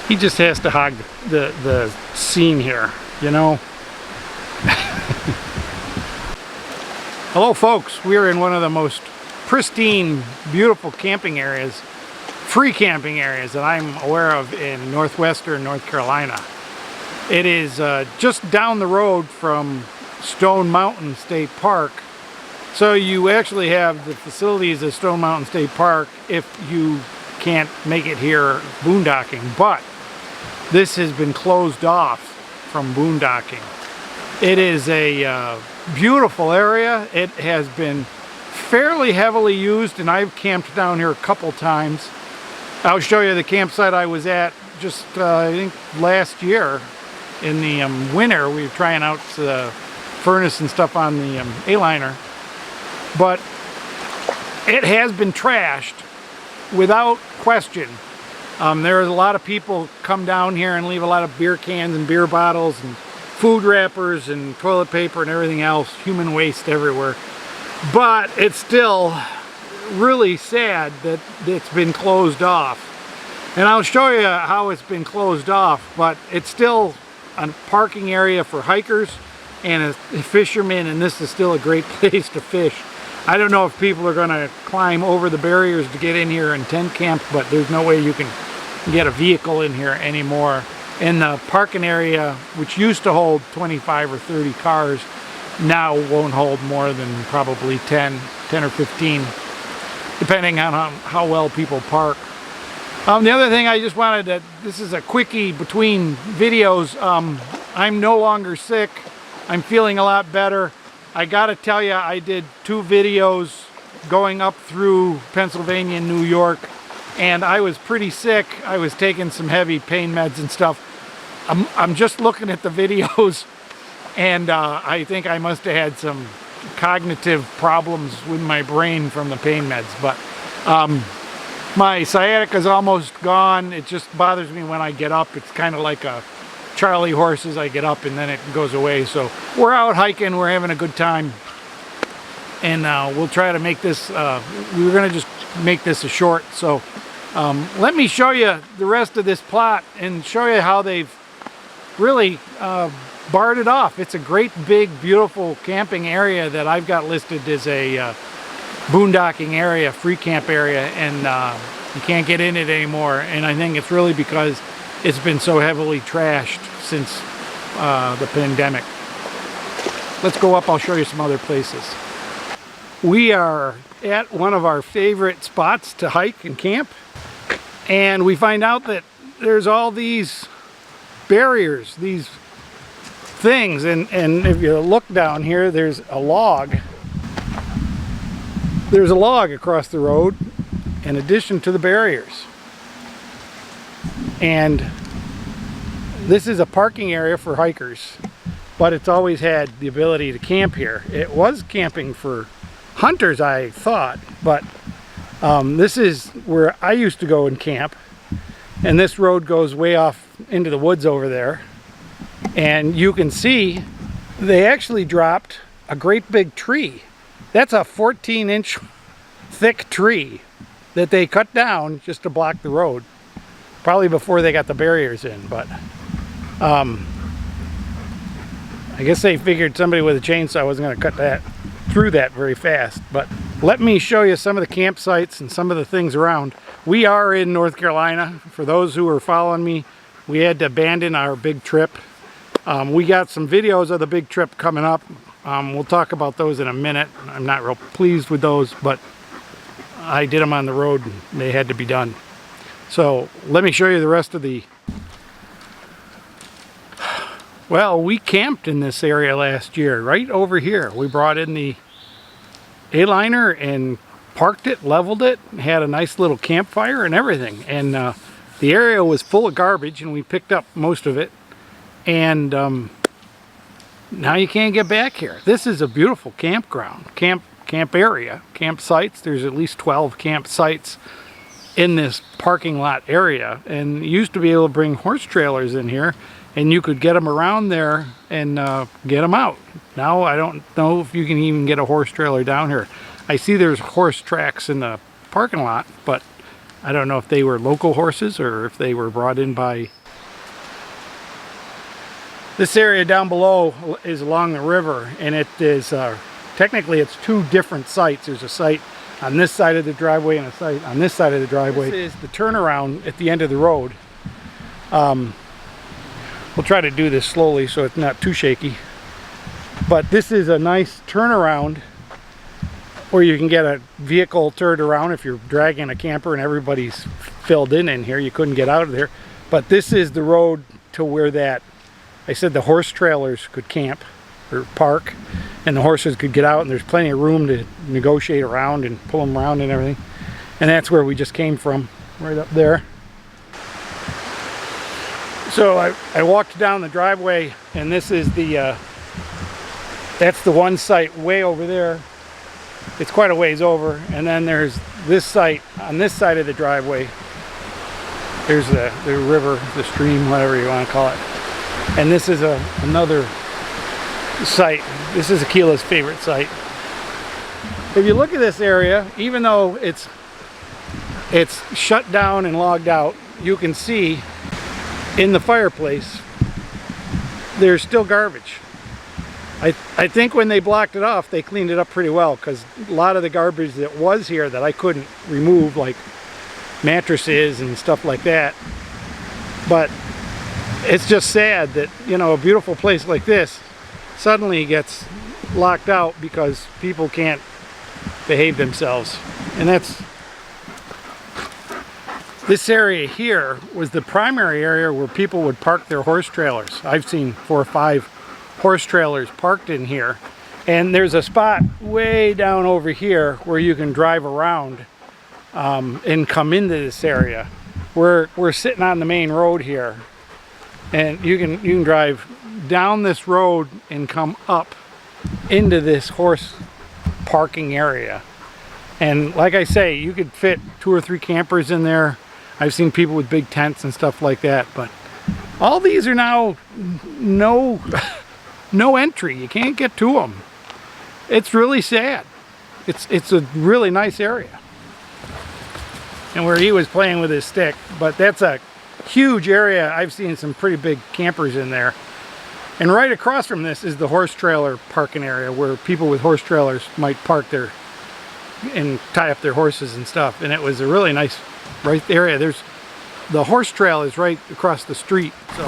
He just has to hog the scene here, you know. Hello folks, we are in one of the most pristine, beautiful camping areas, free camping areas that I'm aware of in northwestern North Carolina. It is just down the road from Stone Mountain State Park. So you actually have the facilities of Stone Mountain State Park if you can't make it here boondocking, but this has been closed off from boondocking. It is a beautiful area. It has been fairly heavily used, and I've camped down here a couple times. I'll show you the campsite I was at just I think last year in the winter. We were trying out the furnace and stuff on the A-liner, but it has been trashed without question. There's a lot of people come down here and leave a lot of beer cans and beer bottles and food wrappers and toilet paper and everything else, human waste everywhere. But it's still really sad that it's been closed off. And I'll show you how it's been closed off, but it's still a parking area for hikers and fishermen, and this is still a great place to fish. I don't know if people are going to climb over the barriers to get in here and tent camp, but there's no way you can get a vehicle in here anymore. And the parking area, which used to hold 25 or 30 cars, now won't hold more than probably 10 or 15, depending on how well people park. The other thing I just wanted to, this is a quickie between videos. I'm no longer sick. I'm feeling a lot better. I gotta tell you, I did 2 videos going up through Pennsylvania and New York, and I was pretty sick. I was taking some heavy pain meds and stuff. I'm just looking at the videos, and I think I must have had some cognitive problems with my brain from the pain meds, but my sciatica is almost gone. It just bothers me when I get up. It's kind of like a Charlie horses. I get up and then it goes away. So we're out hiking, we're having a good time, and we'll try to make this we were going to just make this a short. So let me show you the rest of this plot and show you how they've really barred it off. It's a great big beautiful camping area that I've got listed as a boondocking area, free camp area, and you can't get in it anymore. And I think it's really because it's been so heavily trashed since the pandemic. Let's go up, I'll show you some other places. We are at one of our favorite spots to hike and camp, and we find out that there's all these barriers, these things, and if you look down here, there's a log. There's a log across the road in addition to the barriers. And this is a parking area for hikers, but it's always had the ability to camp here. It was camping for hunters, I thought, but this is where I used to go and camp, and this road goes way off into the woods over there, and you can see they actually dropped a great big tree. That's a 14-inch thick tree that they cut down just to block the road, probably before they got the barriers in. But I guess they figured somebody with a chainsaw wasn't going to cut that through that very fast. But let me show you some of the campsites and some of the things around. We are in North Carolina. For those who are following me, we had to abandon our big trip. We got some videos of the big trip coming up. We'll talk about those in a minute. I'm not real pleased with those, but I did them on the road and they had to be done. So let me show you the rest of the... Well, we camped in this area last year, right over here. We brought in the A-liner and parked it, leveled it, had a nice little campfire and everything. And the area was full of garbage, and we picked up most of it. And now you can't get back here. This is a beautiful campground, camp area, campsites. There's at least 12 campsites in this parking lot area, and you used to be able to bring horse trailers in here, and you could get them around there and get them out. Now I don't know if you can even get a horse trailer down here. I see there's horse tracks in the parking lot, but I don't know if they were local horses or if they were brought in by... This area down below is along the river, and it is technically it's two different sites. There's a site on this side of the driveway and a site on this side of the driveway. This is the turnaround at the end of the road. We'll try to do this slowly so it's not too shaky. But this is a nice turnaround where you can get a vehicle turned around if you're dragging a camper and everybody's filled in here. You couldn't get out of there. But this is the road to where that, I said the horse trailers could camp or park, and the horses could get out, and there's plenty of room to negotiate around and pull them around and everything. And that's where we just came from, right up there. So I walked down the driveway, and this is the that's the one site way over there. It's quite a ways over, and then there's this site on this side of the driveway. There's the river, the stream, whatever you want to call it. And this is another site. This is Akila's favorite site. If you look at this area, even though it's shut down and logged out, you can see in the fireplace there's still garbage. I think when they blocked it off, they cleaned it up pretty well, because a lot of the garbage that was here that I couldn't remove, like mattresses and stuff like that. But it's just sad that, you know, a beautiful place like this suddenly gets locked out because people can't behave themselves. And that's, this area here was the primary area where people would park their horse trailers. I've seen 4 or 5 horse trailers parked in here, and there's a spot way down over here where you can drive around and come into this area. We're sitting on the main road here, and you can drive down this road and come up into this horse parking area. And like I say, you could fit 2 or 3 campers in there. I've seen people with big tents and stuff like that, but all these are now no entry. You can't get to them. It's really sad. It's a really nice area. And where he was playing with his stick, but that's a huge area. I've seen some pretty big campers in there. And right across from this is the horse trailer parking area where people with horse trailers might park there and tie up their horses and stuff. And it was a really nice area. There's the horse trail is right across the street. So